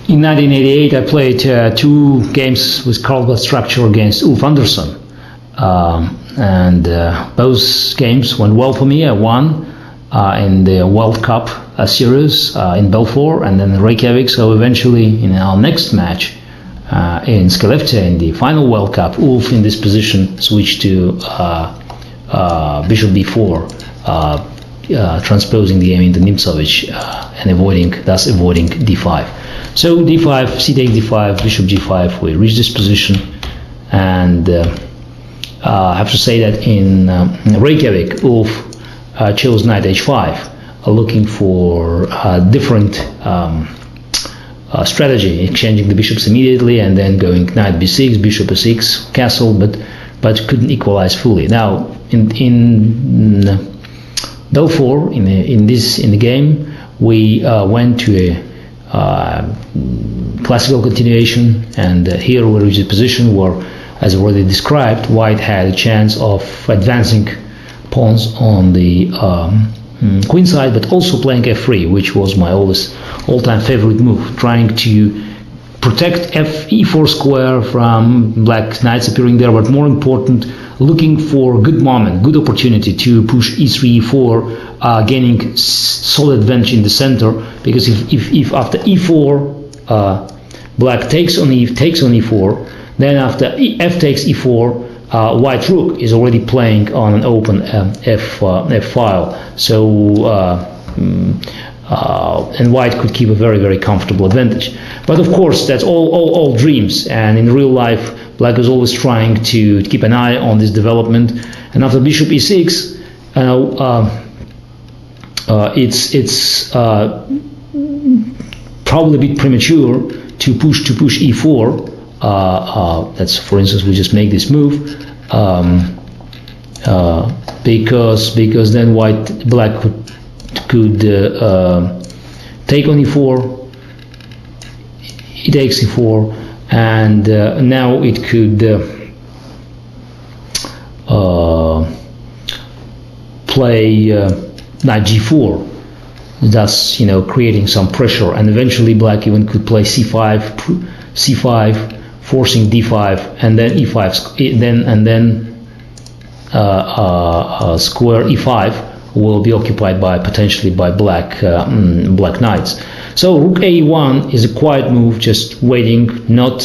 In 1988, I played 2 games with Carlsbad structure against Ulf Andersson, and both games went well for me. I won in the World Cup series in Belfort and then in Reykjavik. So eventually, in our next match in Skellefteå in the final World Cup, Ulf in this position switched to Bishop B4, transposing the game into Nimzowitsch and thus avoiding D5. So D5, C takes D5, Bishop G5. We reach this position, and I have to say that in Reykjavik, Ulf chose Knight H5, looking for a different strategy, exchanging the bishops immediately and then going Knight B6, Bishop A6, castle, but couldn't equalize fully. Now in Belfort, in the game, we went to a classical continuation, and here we reached a position where, as already described, White had a chance of advancing pawns on the queen side, but also playing F3, which was my all-time favorite move, trying to protect E4 square from black knights appearing there, but more important, looking for a good moment, good opportunity to push E3, E4, gaining solid advantage in the center, because if after E4 black takes on E4, then after F takes E4, White rook is already playing on an open F file, so and White could keep a very, very comfortable advantage. But of course, that's all dreams, and in real life, Black is always trying to keep an eye on this development. And after Bishop E6, it's probably a bit premature to push E4. That's, for instance, we just make this move because then Black could take on E4. He takes E4. And now it could play Knight G4, thus creating some pressure. And eventually, Black even could play C5, forcing D5, and then E5, and then square E5 will be occupied potentially by black knights. So Rook A1 is a quiet move, just waiting, not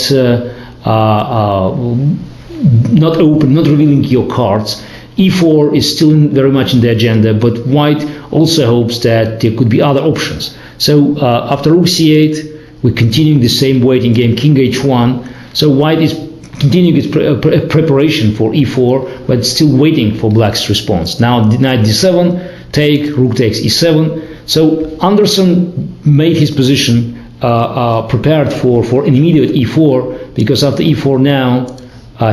open, not revealing your cards. E4 is still very much in the agenda, but White also hopes that there could be other options. So after Rook C8, we're continuing the same waiting game, King H1. So White is continuing its preparation for E4, but still waiting for Black's response. Now Knight D7, take, Rook takes E7. So Andersson made his position prepared for an immediate E4, because after E4 now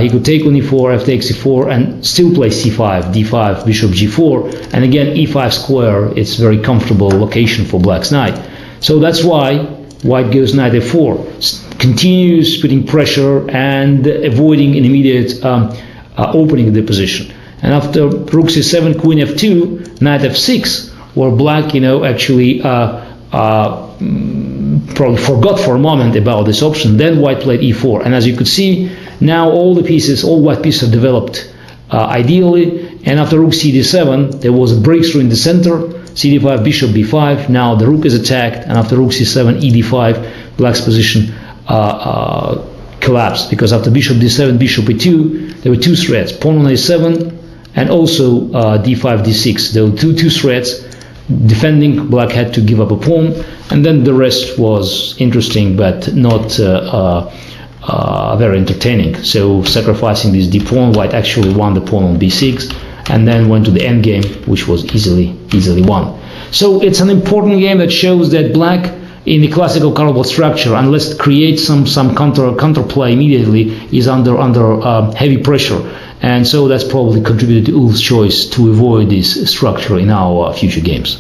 he could take on E4, F takes E4, and still play C5, D5, Bishop G4, and again E5 square. It's very comfortable location for Black's knight. So that's why White goes Knight F4, continues putting pressure and avoiding an immediate opening of the position. And after Rook C7, Queen F2, Knight F6, where Black, actually probably forgot for a moment about this option. Then White played E4, and as you could see, now all White pieces have developed ideally. And after Rook CD7, there was a breakthrough in the center. CD5, Bishop B5. Now the Rook is attacked, and after Rook C7, ED5, Black's position collapsed, because after Bishop D7, Bishop E2, there were 2 threats: pawn on A7, and also D5, D6. There were two threats. Defending, Black had to give up a pawn, and then the rest was interesting but not very entertaining. So sacrificing this D pawn, White actually won the pawn on B6, and then went to the endgame, which was easily won. So it's an important game that shows that Black, in the classical Carlsbad structure, unless it creates some counterplay immediately, is under heavy pressure. And so that's probably contributed to Ulf's choice to avoid this structure in our future games.